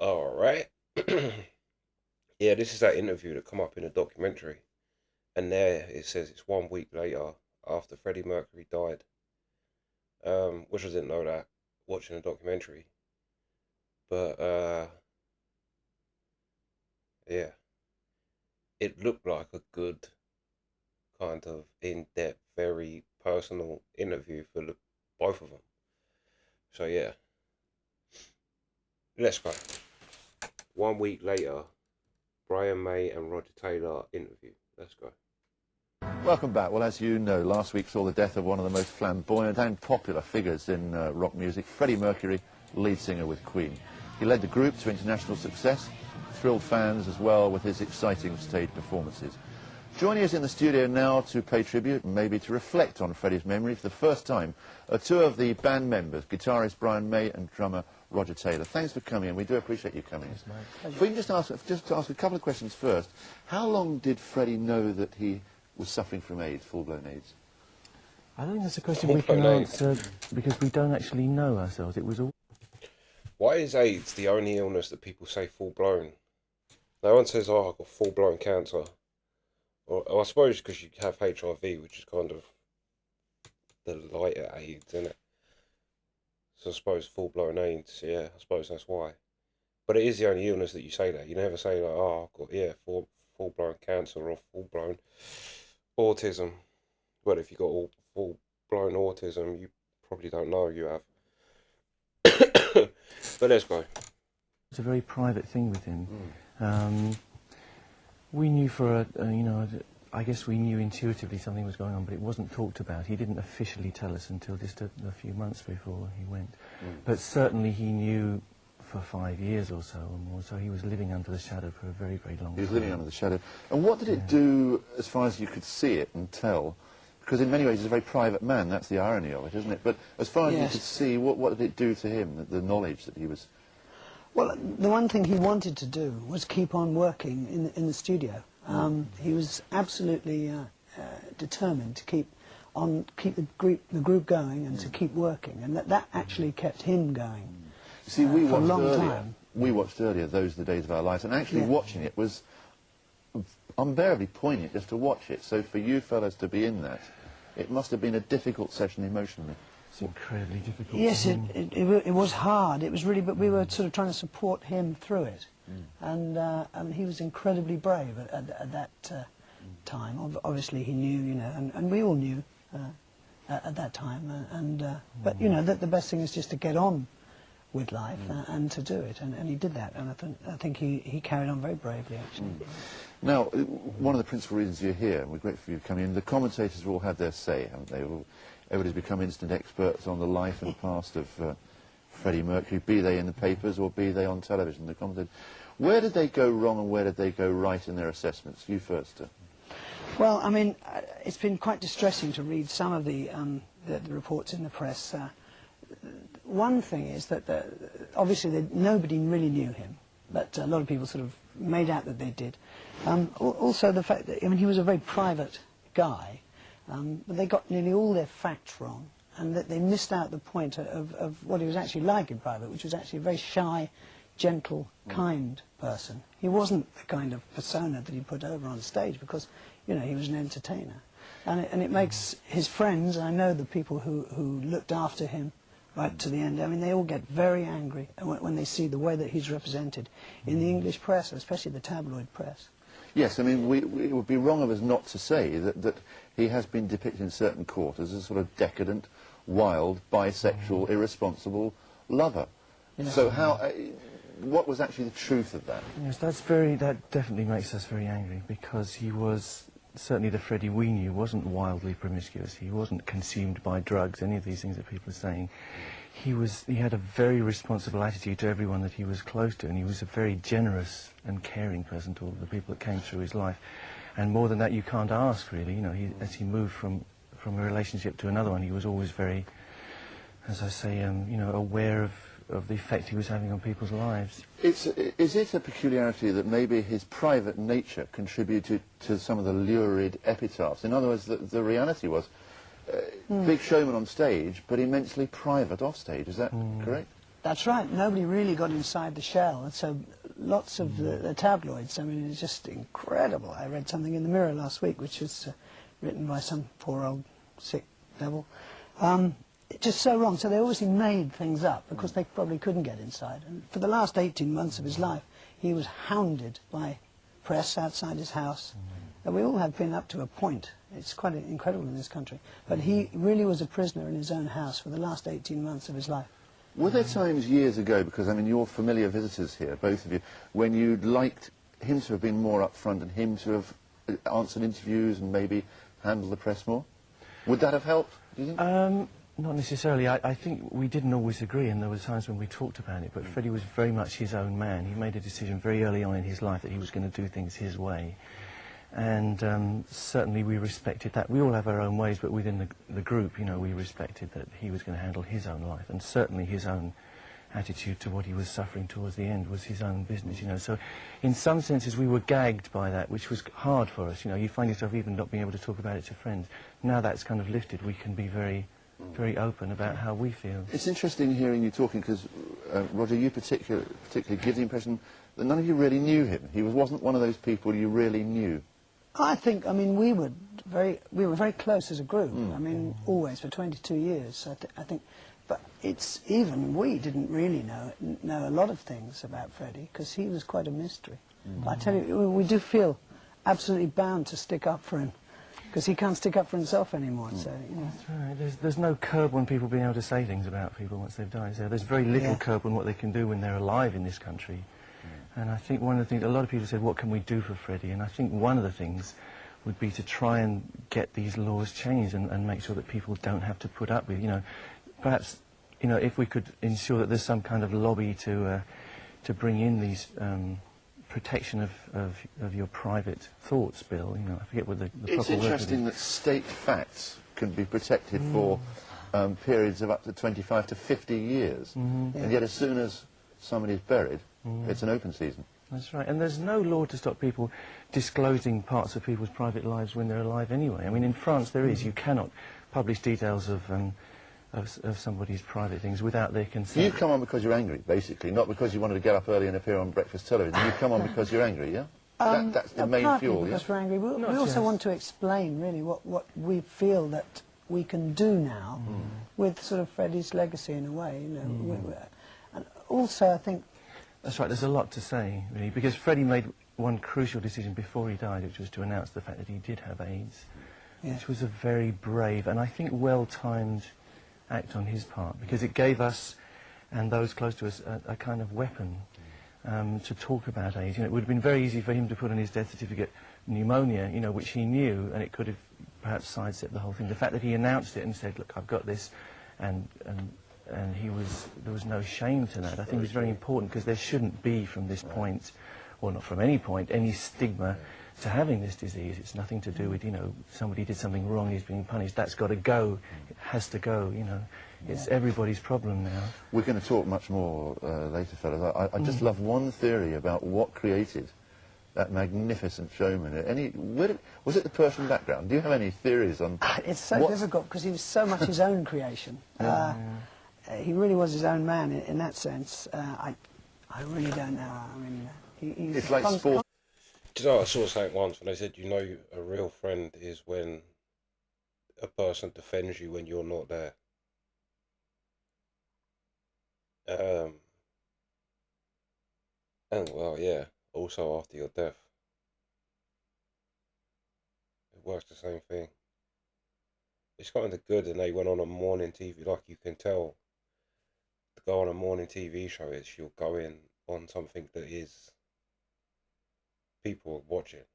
All right. Yeah, this is that interview that come up in a documentary, and there it says it's 1 week later after Freddie Mercury died. Which I didn't know that watching a documentary, but yeah, it looked like a good kind of in-depth, very personal interview for both of them. So yeah, let's go. 1 week later, Brian May and Roger Taylor interview. Let's go. Welcome back. Well, as you know, last week saw the death of one of the most flamboyant and popular figures in rock music, Freddie Mercury, lead singer with Queen. He led the group to international success, thrilled fans as well with his exciting stage performances. Joining us in the studio now to pay tribute and maybe to reflect on Freddie's memory for the first time are two of the band members, guitarist Brian May and drummer Roger Taylor. Thanks for coming in. We do appreciate you coming. Yes, if we can just ask a couple of questions first. How long did Freddie know that he was suffering from AIDS, full-blown AIDS? I don't think that's a question we can answer because we don't actually know ourselves. It was all... Why is AIDS the only illness that people say full-blown? No one says, oh, I've got full-blown cancer. Or I suppose because you have HIV, which is kind of the lighter AIDS, isn't it? So I suppose full-blown AIDS, yeah, I suppose that's why. But it is the only illness that you say that. You never say, like, oh, I've got, yeah, full-blown cancer or full-blown autism. Well, if you've got all full-blown autism, you probably don't know you have. But let's go. It's a very private thing with him. We knew for I guess we knew intuitively something was going on, but it wasn't talked about. He didn't officially tell us until just a few months before he went. But certainly he knew for 5 years or so or more, so he was living under the shadow for a very, very long time. He was living under the shadow. And what did it do, as far as you could see it and tell? Because in many ways he's a very private man, that's the irony of it, isn't it? But as far as you could see, what did it do to him, the knowledge that he was... Well, the one thing he wanted to do was keep on working in the studio. He was absolutely determined to keep the group going and to keep working, and that actually kept him going. See, for a long time. We watched earlier Those Are the Days of Our Lives, and actually watching it was unbearably poignant just to watch it. So for you fellas to be in that, it must have been a difficult session emotionally. It's incredibly difficult. Yes, it was hard. It was really, but we were sort of trying to support him through it, and he was incredibly brave at that time. Obviously, he knew, you know, and we all knew at that time. But you know, the best thing is just to get on with life and to do it, and he did that. And I think he carried on very bravely, actually. Now, one of the principal reasons you're here, and we're grateful for you coming in, the commentators have all had their say, haven't they? Everybody's become instant experts on the life and past of Freddie Mercury, be they in the papers or be they on television. The commentators. Where did they go wrong and where did they go right in their assessments? You first. Well, I mean, it's been quite distressing to read some of the reports in the press. One thing is that obviously nobody really knew him, but a lot of people sort of made out that they did. Also the fact that, I mean, he was a very private guy, but they got nearly all their facts wrong, and that they missed out the point of what he was actually like in private, which was actually a very shy, gentle, kind person. He wasn't the kind of persona that he put over on stage because, you know, he was an entertainer. And it makes his friends, I know the people who looked after him right to the end, I mean, they all get very angry when they see the way that he's represented in the English press, especially the tabloid press. Yes, I mean, it would be wrong of us not to say that he has been depicted in certain quarters as a sort of decadent, wild, bisexual, irresponsible lover. Yes. So what was actually the truth of that? Yes, that definitely makes us very angry, because he was, certainly the Freddie we knew, wasn't wildly promiscuous. He wasn't consumed by drugs, any of these things that people are saying. He had a very responsible attitude to everyone that he was close to, and he was a very generous and caring person to all the people that came through his life. And more than that, you can't ask, really. You know, as he moved from a relationship to another one, he was always very, as I say, you know, aware of the effect he was having on people's lives. Is it a peculiarity that maybe his private nature contributed to some of the lurid epitaphs? In other words, the reality was big showman on stage, but immensely private off stage. Is that correct? That's right. Nobody really got inside the shell, and so lots of the tabloids. I mean, it's just incredible. I read something in the Mirror last week, which was written by some poor old sick devil. It's just so wrong. So they obviously made things up because they probably couldn't get inside. And for the last 18 months of his life, he was hounded by press outside his house. And we all have been up to a point. It's quite incredible in this country. But he really was a prisoner in his own house for the last 18 months of his life. Were there times years ago, because I mean you're familiar visitors here, both of you, when you'd liked him to have been more upfront and him to have answered interviews and maybe handled the press more? Would that have helped, do you think? Not necessarily. I think we didn't always agree, and there were times when we talked about it, but Freddie was very much his own man. He made a decision very early on in his life that he was going to do things his way. And certainly we respected that. We all have our own ways, but within the group, you know, we respected that he was going to handle his own life, and certainly his own attitude to what he was suffering towards the end was his own business, you know. So in some senses we were gagged by that, which was hard for us, you know. You find yourself even not being able to talk about it to friends. Now that's kind of lifted. We can be very open about how we feel. It's interesting hearing you talking because, Roger, you particularly give the impression that none of you really knew him. He wasn't one of those people you really knew. I think, I mean, we were very close as a group. I mean, always for 22 years. I think, but it's even we didn't really know a lot of things about Freddie because he was quite a mystery. But I tell you, we do feel absolutely bound to stick up for him because he can't stick up for himself anymore. So you know. That's right. There's no curb on people being able to say things about people once they've died. So there's very little curb on what they can do when they're alive in this country. And I think one of the things, a lot of people said, what can we do for Freddie? And I think one of the things would be to try and get these laws changed and make sure that people don't have to put up with, you know, perhaps, you know, if we could ensure that there's some kind of lobby to bring in these protection of your private thoughts bill, you know, I forget what the proper word is. It's interesting that state facts can be protected for periods of up to 25 to 50 years. And yet as soon as somebody's buried, it's an open season. That's right, and there's no law to stop people disclosing parts of people's private lives when they're alive anyway. I mean, in France there is. You cannot publish details of somebody's private things without their consent. You come on because you're angry, basically, not because you wanted to get up early and appear on breakfast television. You come on because you're angry, yeah? That's the main fuel, yeah? Because we're angry. We also want to explain, really, what we feel that we can do now with sort of Freddie's legacy in a way, you know. And also, I think... That's right, there's a lot to say, really, because Freddie made one crucial decision before he died, which was to announce the fact that he did have AIDS, which was a very brave and I think well-timed act on his part, because it gave us and those close to us a kind of weapon to talk about AIDS. You know, it would have been very easy for him to put on his death certificate pneumonia, you know, which he knew, and it could have perhaps sidestepped the whole thing. The fact that he announced it and said, look, I've got this, and there was no shame to that. I think it's very important because there shouldn't be from this point, or not from any point, any stigma to having this disease. It's nothing to do with, you know, somebody did something wrong, he's being punished. That's got to go. It has to go, you know. It's everybody's problem now. We're going to talk much more later, fellas. I just love one theory about what created that magnificent showman. Was it the Persian background? Do you have any theories on... It's so difficult because he was so much his own creation. He really was his own man in that sense. I really don't know. I mean, he's... It's like sport. Do you know, I saw something once when they said, you know, a real friend is when a person defends you when you're not there. And, well, yeah, also after your death. It works the same thing. It's kind of good, and they went on a morning TV, like you can tell, to go on a morning TV show is you're going on something that is people watching.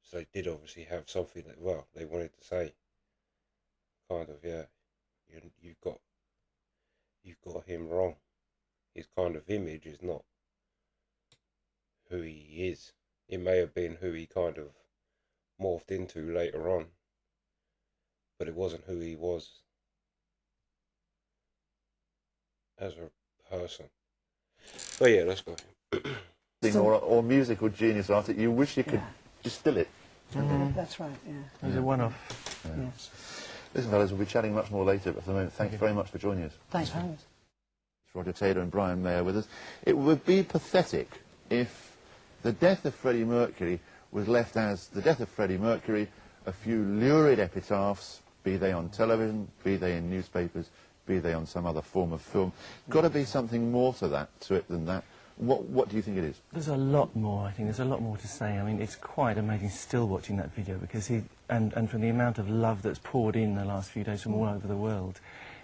So they did obviously have something that, well, they wanted to say. Kind of, yeah, you've got him wrong. His kind of image is not who he is. It may have been who he kind of morphed into later on, but it wasn't who he was as a person. But yeah, let's go. or musical genius after you wish you could distill it. That's right, yeah. It was a one-off. Yeah. Yes. Listen, fellas, we'll be chatting much more later, but for the moment, thank you very much for joining us. Thanks for having us. It's Roger Taylor and Brian Mayer with us. It would be pathetic if the death of Freddie Mercury was left as the death of Freddie Mercury, a few lurid epitaphs, be they on television, be they in newspapers, be they on some other form of film. Got to be something more to it than that. What do you think it is? There's a lot more, I think. There's a lot more to say. I mean, it's quite amazing still watching that video because and from the amount of love that's poured in the last few days from all over the world,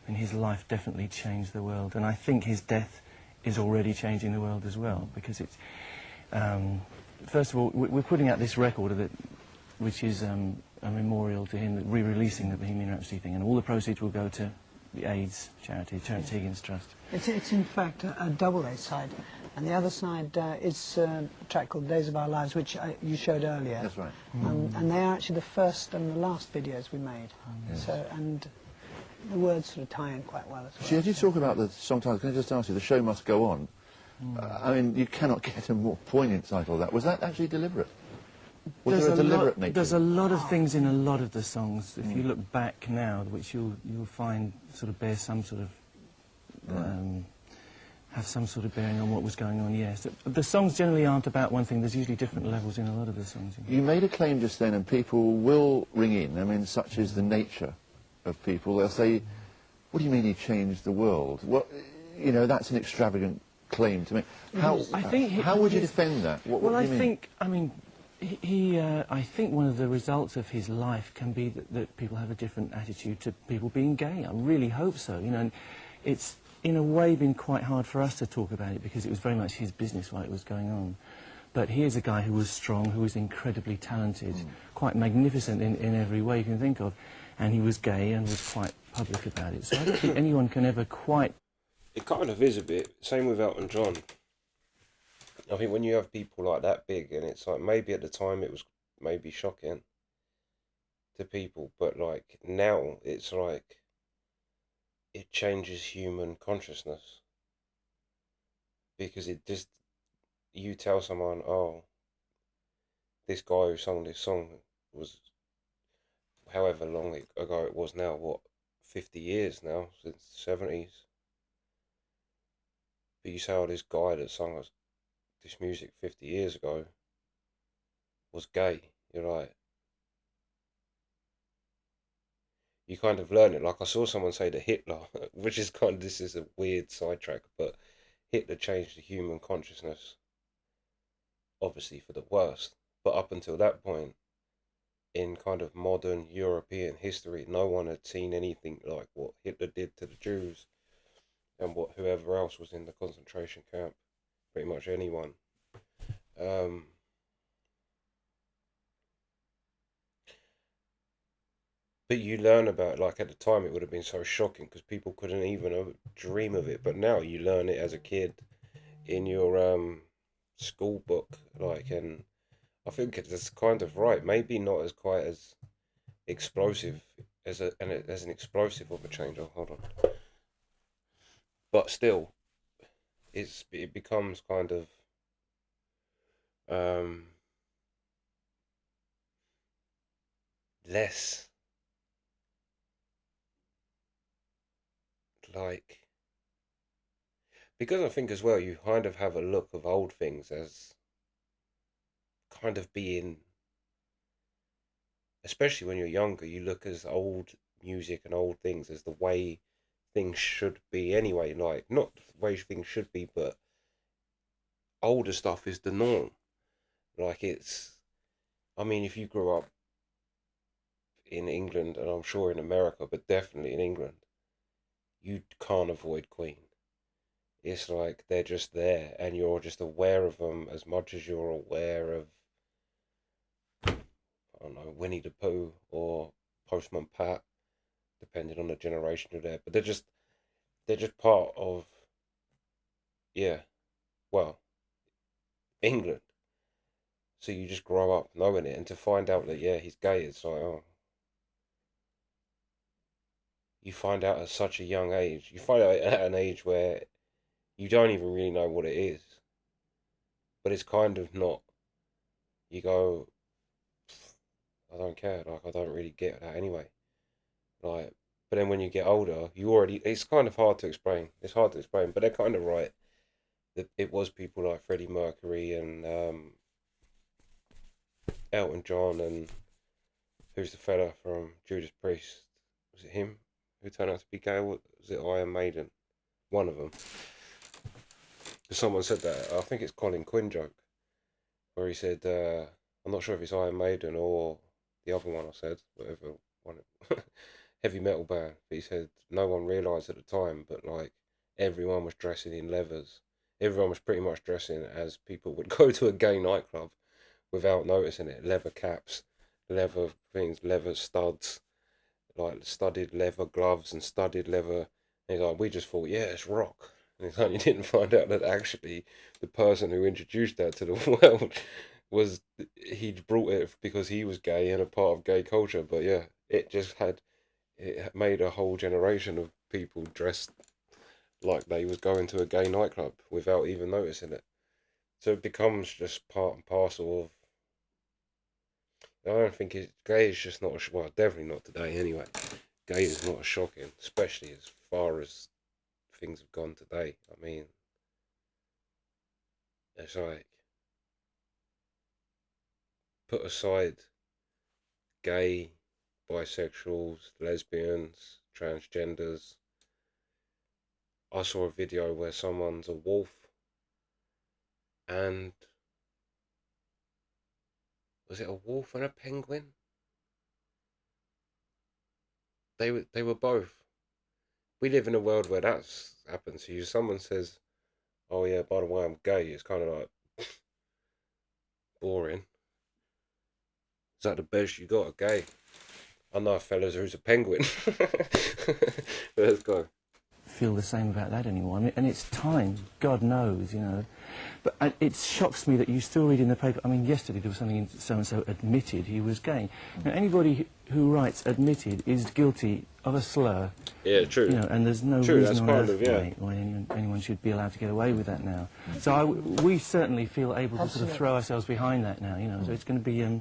I mean, his life definitely changed the world. And I think his death is already changing the world as well because it's, first of all, we're putting out this record which is a memorial to him, re-releasing the Bohemian Rhapsody thing, and all the proceeds will go to the AIDS charity, Terence Higgins Trust. It's in fact a double A side, and the other side is a track called Days of Our Lives, which you showed earlier. That's right. And they are actually the first and the last videos we made. Yes. So, and the words sort of tie in quite well as well. See, as you talk about the song title, can I just ask you, The Show Must Go On, I mean, you cannot get a more poignant title than that. Was that actually deliberate? Was there a deliberate nature? There's a lot of things in a lot of the songs. If you look back now, which you'll find sort of bear some sort of have some sort of bearing on what was going on. Yes, the songs generally aren't about one thing. There's usually different levels in a lot of the songs. You made a claim just then, and people will ring in. I mean, such is the nature of people. They'll say, "What do you mean he changed the world?" Well, you know, that's an extravagant claim to make. How would you defend that? What do you mean? I mean. I think one of the results of his life can be that people have a different attitude to people being gay. I really hope so. You know, and it's in a way been quite hard for us to talk about it because it was very much his business while it was going on. But here's a guy who was strong, who was incredibly talented, quite magnificent in every way you can think of, and he was gay and was quite public about it. So I don't think anyone can ever quite... It kind of is a bit. Same with Elton John. I think when you have people like that big, and it's like, maybe at the time it was maybe shocking to people, but like now it's like it changes human consciousness because it just, you tell someone, oh, this guy who sung this song was however long ago it was now, what, 50 years now, since the 70s, but you say, oh, this guy that sung us this music 50 years ago was gay. You're like, you kind of learn it. Like I saw someone say that Hitler, which is kind of, this is a weird sidetrack, but Hitler changed the human consciousness, obviously for the worst. But up until that point, in kind of modern European history, no one had seen anything like what Hitler did to the Jews and what whoever else was in the concentration camp. Pretty much anyone. But you learn about, like at the time it would have been so shocking because people couldn't even dream of it. But now you learn it as a kid in your school book, like, and I think it's kind of right. Maybe not as quite as explosive as an explosive of a change. Oh, hold on. But still, it becomes kind of less like, because I think as well you kind of have a look of old things as kind of being, especially when you're younger, you look as old music and old things as the way things should be anyway, like not the way things should be, but older stuff is the norm. Like it's, I mean, if you grew up in England, and I'm sure in America, but definitely in England, you can't avoid Queen. It's like they're just there, and you're just aware of them as much as you're aware of, I don't know, Winnie the Pooh or Postman Pat, depending on the generation you're there. But they're just part of, yeah, well, England. So you just grow up knowing it, and to find out that, yeah, he's gay, it's like, oh. You find out at such a young age. You find out at an age where you don't even really know what it is. But it's kind of not, you go, I don't care, like, I don't really get that anyway. Like, but then when you get older, you already, it's kind of hard to explain. It's hard to explain, but they're kind of right. That it was people like Freddie Mercury and Elton John and who's the fella from Judas Priest? Was it him who turned out to be gay? Or was it Iron Maiden? One of them. Someone said that. I think it's Colin Quinn joke, where he said, I'm not sure if it's Iron Maiden or the other one I said, whatever one, heavy metal band. But he said no one realised at the time, but like everyone was dressing in leathers. Everyone was pretty much dressing as people would go to a gay nightclub without noticing it. Leather caps, leather things, leather studs, like studded leather gloves and studded leather. And he's like, we just thought, yeah, it's rock. And it's like, you didn't find out that actually the person who introduced that to the world was, he'd brought it because he was gay and a part of gay culture. But yeah, it made a whole generation of people dressed like they was going to a gay nightclub without even noticing it. So it becomes just part and parcel of, I don't think gay is just not, well, definitely not today anyway. Gay is not as shocking, especially as far as things have gone today. I mean, it's like, put aside gay, bisexuals, lesbians, transgenders. I saw a video where someone's a wolf and was it a wolf and a penguin? They were both. We live in a world where that's happened to you. Someone says, "Oh yeah, by the way, I'm gay." It's kind of like boring. Is that the best you got? A gay? I know a fella who's a penguin. Let's go. Feel the same about that anymore. I mean, and it's time, God knows, you know. But it shocks me that you still read in the paper. I mean, yesterday there was something in so-and-so admitted he was gay. Now, anybody who writes admitted is guilty of a slur. Yeah, true. You know, and there's no true, reason on kind earth of, why anyone should be allowed to get away with that now. So we certainly feel able to sort of throw ourselves behind that now, you know. So it's going to be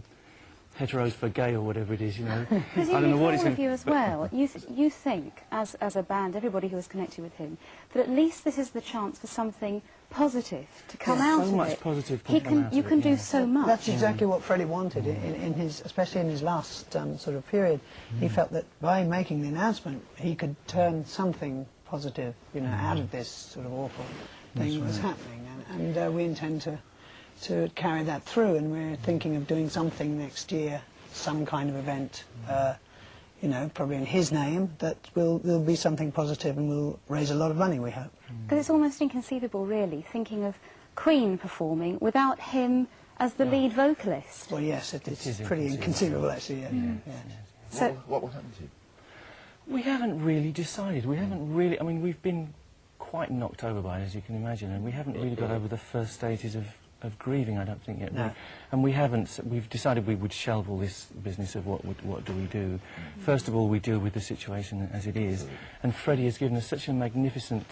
heteros for gay or whatever it is, you know. I don't know what it's going to be. As well, you think, as a band, everybody who is connected with him, that at least this is the chance for something positive to come out of it. So much positive can come out of it. You can do so much. That's exactly what Freddie wanted in his, especially in his last sort of period. He felt that by making the announcement, he could turn something positive, you know, out of this sort of awful thing that was happening, and we intend to carry that through, and we're thinking of doing something next year, some kind of event, you know, probably in his name, that will be something positive and will raise a lot of money, we hope. Because it's almost inconceivable, really, thinking of Queen performing without him as the lead vocalist. Well, yes, it's pretty inconceivable, actually, yeah. So, What will happen to you? We haven't really decided. We haven't really, I mean, we've been quite knocked over by it, as you can imagine, and we haven't really got over the first stages of grieving, I don't think, yet. No. And we've decided we would shelve all this business of what do we do. First of all, we deal with the situation as it is. And Freddie has given us such a magnificent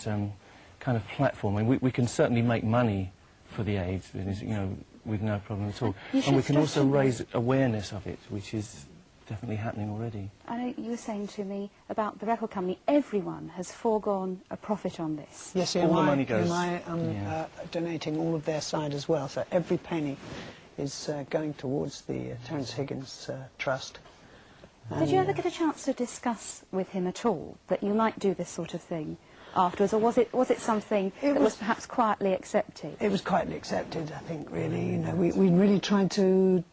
kind of platform. I mean, we can certainly make money for the AIDS business, you know, with no problem at all. And we can also raise awareness of it, which is definitely happening already. I know you were saying to me about the record company, everyone has foregone a profit on this. Yes, All the money goes. Donating all of their side as well, so every penny is going towards the Terence Higgins Trust. Did you ever get a chance to discuss with him at all that you might do this sort of thing afterwards, or was it something that was perhaps quietly accepted? It was quietly accepted, I think, really. You know, we really tried to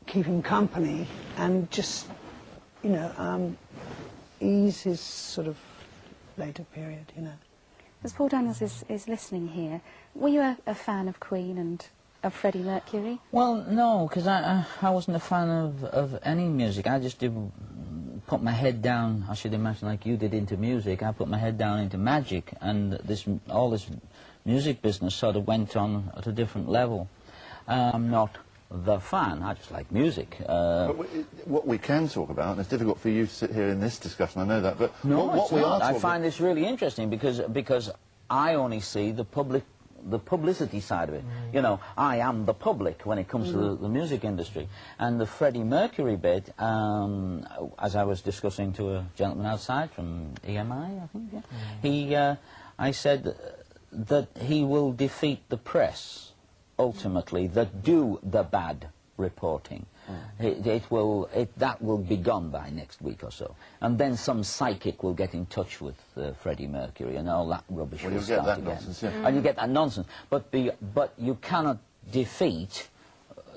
keep him company and just, you know, ease his sort of later period, you know. As Paul Daniels is listening here, were you a fan of Queen and of Freddie Mercury? Well, no, because I wasn't a fan of any music. I just did put my head down, I should imagine, like you did, into music. I put my head down into magic, and all this music business sort of went on at a different level. I'm not the fan, I just like music. What we can talk about, and it's difficult for you to sit here in this discussion, I know that, but no, what we are I talking find this really interesting because I only see the public the publicity side of it. You know, I am the public when it comes to the music industry. And the Freddie Mercury bit, as I was discussing to a gentleman outside from EMI, I think, I said that he will defeat the press, ultimately, that do the bad reporting. That will be gone by next week or so. And then some psychic will get in touch with Freddie Mercury and all that rubbish will start again. And you get that nonsense. But you cannot defeat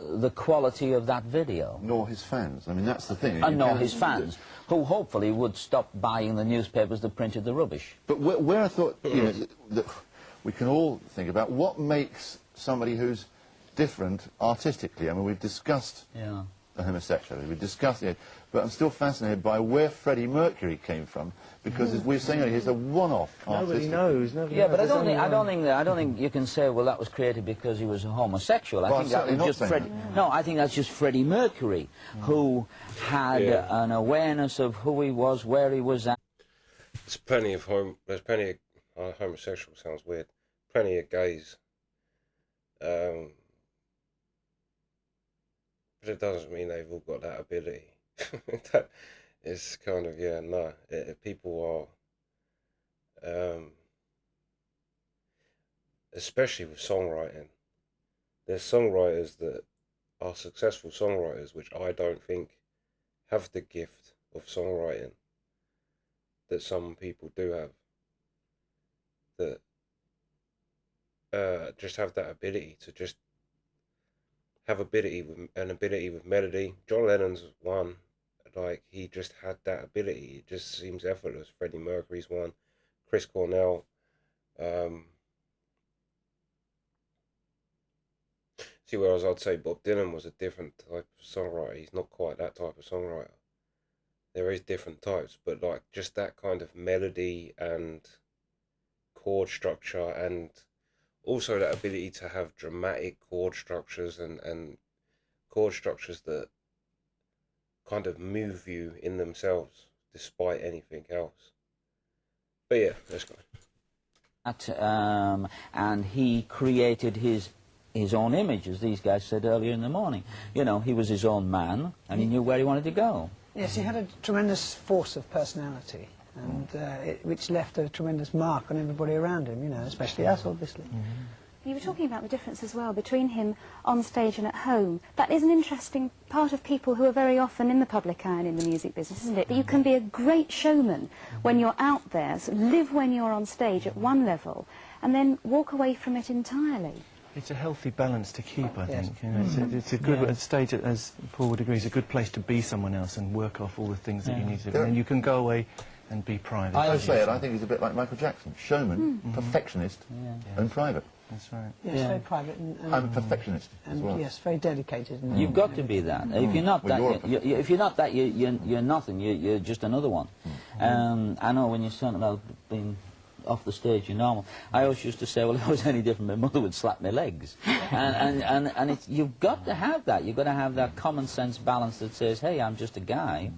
the quality of that video. Nor his fans. I mean, that's the thing. And nor his fans, who hopefully would stop buying the newspapers that printed the rubbish. But where I thought, you know, that we can all think about what makes somebody who's different artistically. I mean, we've discussed the homosexuality, we've discussed it, but I'm still fascinated by where Freddie Mercury came from, because as we were saying earlier, he's a one-off artist. Nobody knows. Yeah, but I don't think you can say, well, that was created because he was a homosexual. I think that was just Freddie. No, I think that's just Freddie Mercury, who had an awareness of who he was, where he was at. There's plenty of homosexual sounds weird. Plenty of gays. But it doesn't mean they've all got that ability. That is kind of, no. People are, especially with songwriting, there's songwriters that are successful songwriters, which I don't think have the gift of songwriting that some people do have. That just have that ability to just have ability with melody. John Lennon's one, like, he just had that ability. It just seems effortless. Freddie Mercury's one. Chris Cornell. See, whereas I'd say Bob Dylan was a different type of songwriter. He's not quite that type of songwriter. There is different types, but like just that kind of melody and chord structure, and also that ability to have dramatic chord structures and chord structures that kind of move you in themselves despite anything else. But yeah, let's go. And he created his own image, as these guys said earlier in the morning. You know, he was his own man, and he knew where he wanted to go. Yes, he had a tremendous force of personality, and which left a tremendous mark on everybody around him, you know, especially us, obviously. You were talking about the difference as well between him on stage and at home. That is an interesting part of people who are very often in the public eye and in the music business, isn't it? That you can be a great showman when you're out there, so live when you're on stage at one level, and then walk away from it entirely. It's a healthy balance to keep, I think. You know, it's a good stage, as Paul would agree, it's a good place to be someone else and work off all the things that you need to do. And you can go away and be private. I say it, I think he's a bit like Michael Jackson. Showman, perfectionist, and private. That's right. Yes, very private. I'm a perfectionist as well. Yes, very dedicated. And You've got to be that. If you're not that, if you're not that, you're nothing. You're just another one. I know when you're talking about being off the stage, you're normal. I always used to say, well, if I was any different, my mother would slap my legs. and you've got to have that. You've got to have that common sense balance that says, hey, I'm just a guy.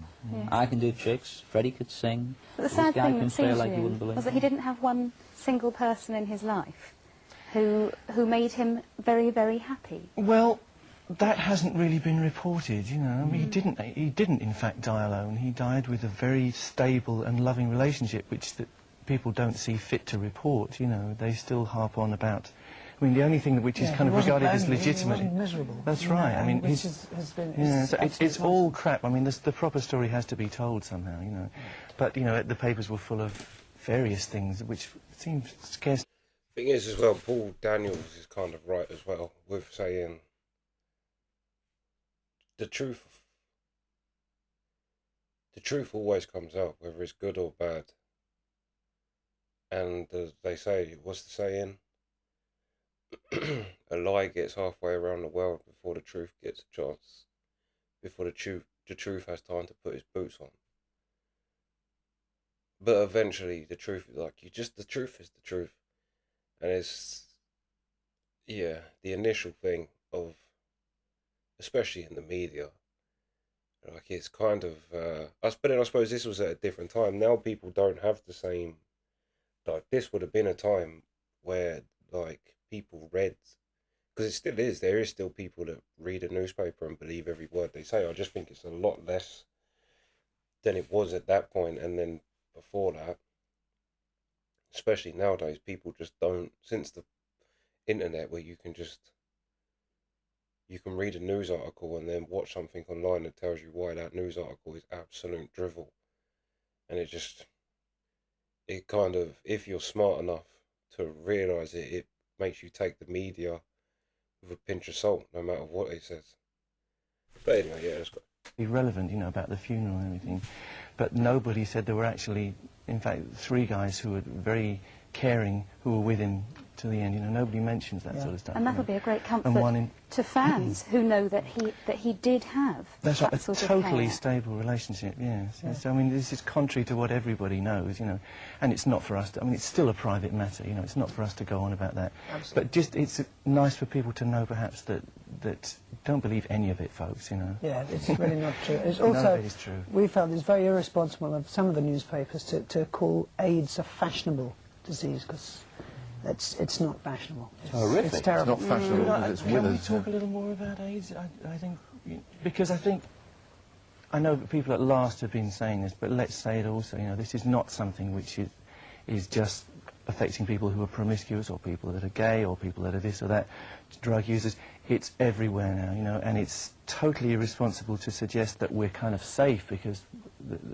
I can do tricks. Freddie could sing. But the sad thing that seemed to him was that he didn't have one single person in his life who made him very, very happy. Well, that hasn't really been reported, you know. I mean, he didn't in fact die alone. He died with a very stable and loving relationship, which people don't see fit to report, you know. They still harp on about... I mean, the only thing which is kind of regarded as legitimate... He wasn't miserable. That's right. I mean, which has been... Yeah, so it's all crap. I mean, the proper story has to be told somehow, you know. But, you know, the papers were full of various things which seemed scarce... Thing is, as well, Paul Daniels is kind of right as well with saying the truth always comes out, whether it's good or bad. And they say, what's the saying? A lie gets halfway around the world before the truth gets a chance. Before the truth has time to put its boots on. But eventually, the truth is the truth is the truth. And it's, the initial thing of, especially in the media, like it's kind of, but then I suppose this was at a different time. Now people don't have the same, like this would have been a time where like people read, because it still is, there is still people that read a newspaper and believe every word they say. I just think it's a lot less than it was at that point, and then before that, especially nowadays, people just don't, since the internet where you can read a news article and then watch something online that tells you why that news article is absolute drivel. And it kind of, if you're smart enough to realise it, it makes you take the media with a pinch of salt, no matter what it says. But anyway, yeah, that's good. Irrelevant, you know, about the funeral and everything. But nobody said there were actually, in fact, 3 guys who were very caring, who were with him to the end. You know, nobody mentions that sort of stuff. And that'll be a great comfort to fans who know that he did have that's that right, sort a of totally care. stable relationship, yes. Yes. I mean, this is contrary to what everybody knows, you know, and it's not for us to, I mean, it's still a private matter, you know, it's not for us to go on about that. Absolutely. But just, it's nice for people to know, perhaps, that don't believe any of it, folks, you know. Yeah, it's really not true. It's None also, of it is true. we felt it's very irresponsible of some of the newspapers to call AIDS a fashionable disease, because it's not fashionable. It's horrific. It's terrible. It's not fashionable because it's with Can we us. talk a little more about AIDS? I think, because I think, I know that people at last have been saying this, but let's say it also, you know, this is not something which is just affecting people who are promiscuous, or people that are gay, or people that are this or that, drug users. It's everywhere now, you know, and it's totally irresponsible to suggest that we're kind of safe, because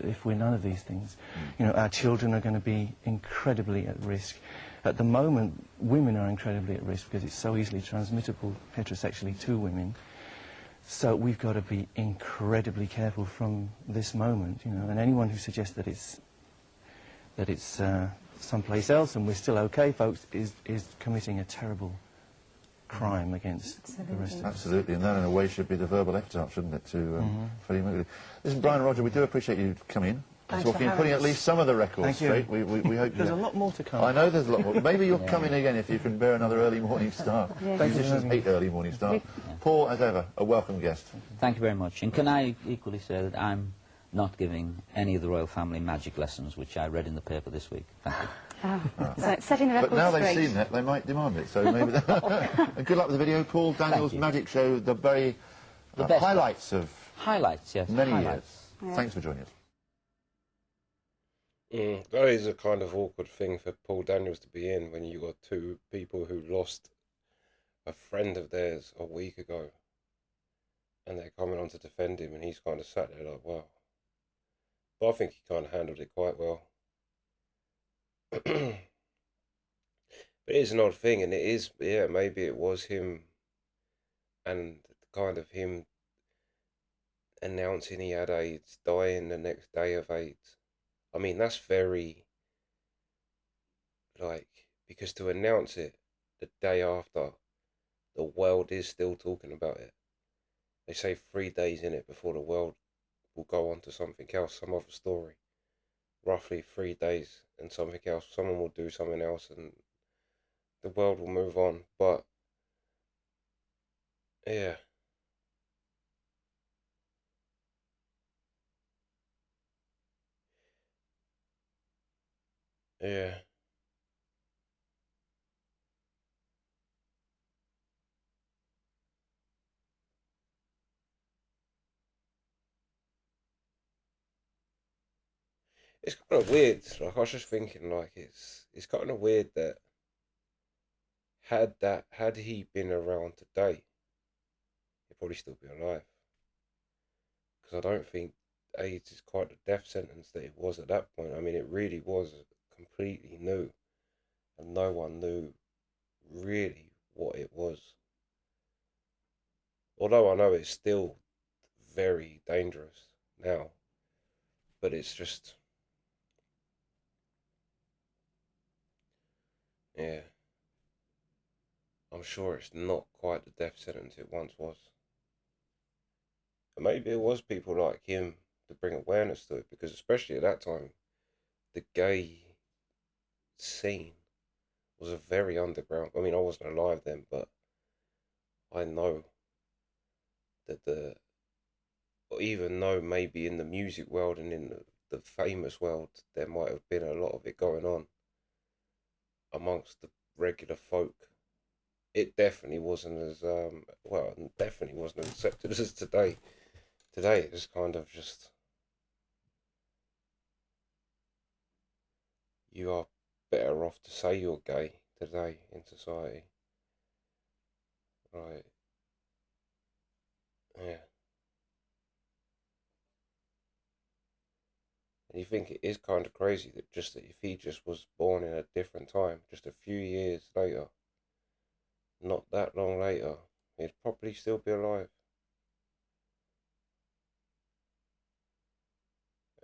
if we're none of these things, you know, our children are going to be incredibly at risk. At the moment, women are incredibly at risk because it's so easily transmittable heterosexually to women. So we've got to be incredibly careful from this moment, you know, and anyone who suggests that it's someplace else and we're still okay, folks, is committing a terrible crime against the rest of us. Absolutely, and that in a way should be the verbal epitaph, shouldn't it, to Freddie Mercury. Listen, Brian, Roger, we do appreciate you coming in. Thanks Talking for and putting having at us. least some of the records Thank you. straight. We hope There's a lot more to come. I know there's a lot more. Maybe you'll come in again if you can bear another early morning start. Yeah. Musicians hate early morning start. Paul, as ever, a welcome guest. Thank you very much. And can I equally say that I'm not giving any of the royal family magic lessons, which I read in the paper this week. Thank you. So it's setting the record But now they've straight. seen that, they might demand it. So maybe. And good luck with the video, Paul. Daniel's you. magic show, the very best highlights of Highlights, yes. many highlights. years. Thanks for joining us. That is a kind of awkward thing for Paul Daniels to be in when you got 2 people who lost a friend of theirs a week ago, and they're coming on to defend him, and he's kind of sat there like, wow. But I think he kind of handled it quite well. But it is an odd thing, and it is, yeah, maybe it was him, and kind of him announcing he had AIDS, dying the next day of AIDS. I mean, that's very, like, because to announce it the day after, the world is still talking about it. They say 3 days in it before the world will go on to something else, some other story. Roughly 3 days and something else. Someone will do something else and the world will move on. But, yeah. Yeah. It's kind of weird. Like, I was just thinking, like, it's kind of weird that had he been around today, he'd probably still be alive. Because I don't think AIDS is quite the death sentence that it was at that point. I mean, it really was completely new, and no one knew really what it was. Although I know it's still very dangerous now, but it's just, yeah, I'm sure it's not quite the death sentence it once was. And maybe it was people like him to bring awareness to it, because especially at that time, the gay scene was a very underground. I mean, I wasn't alive then, but I know that even though maybe in the music world and in the famous world, there might have been a lot of it going on amongst the regular folk, it definitely wasn't as well, definitely wasn't as accepted as today. Today it's kind of just, you are better off to say you're gay today in society. Right. Yeah. And you think it is kind of crazy that just that if he just was born in a different time, just a few years later, not that long later, he'd probably still be alive.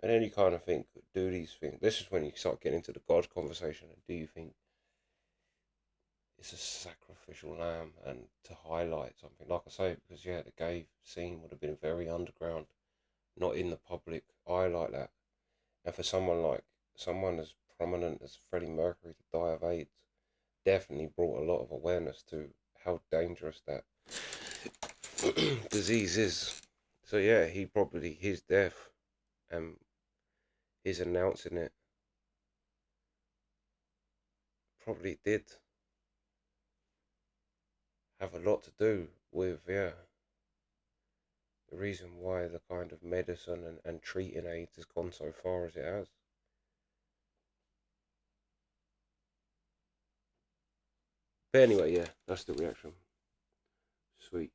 And then you kind of think, do these things? This is when you start getting into the God conversation. And do you think it's a sacrificial lamb, and to highlight something, like I say, because yeah, the gay scene would have been very underground, not in the public eye like that. And for someone as prominent as Freddie Mercury to die of AIDS, definitely brought a lot of awareness to how dangerous that disease is. So yeah, he probably, his death and his announcing it probably did have a lot to do with, yeah, the reason why the kind of medicine and treating AIDS has gone so far as it has. But anyway, yeah, that's the reaction. Sweet.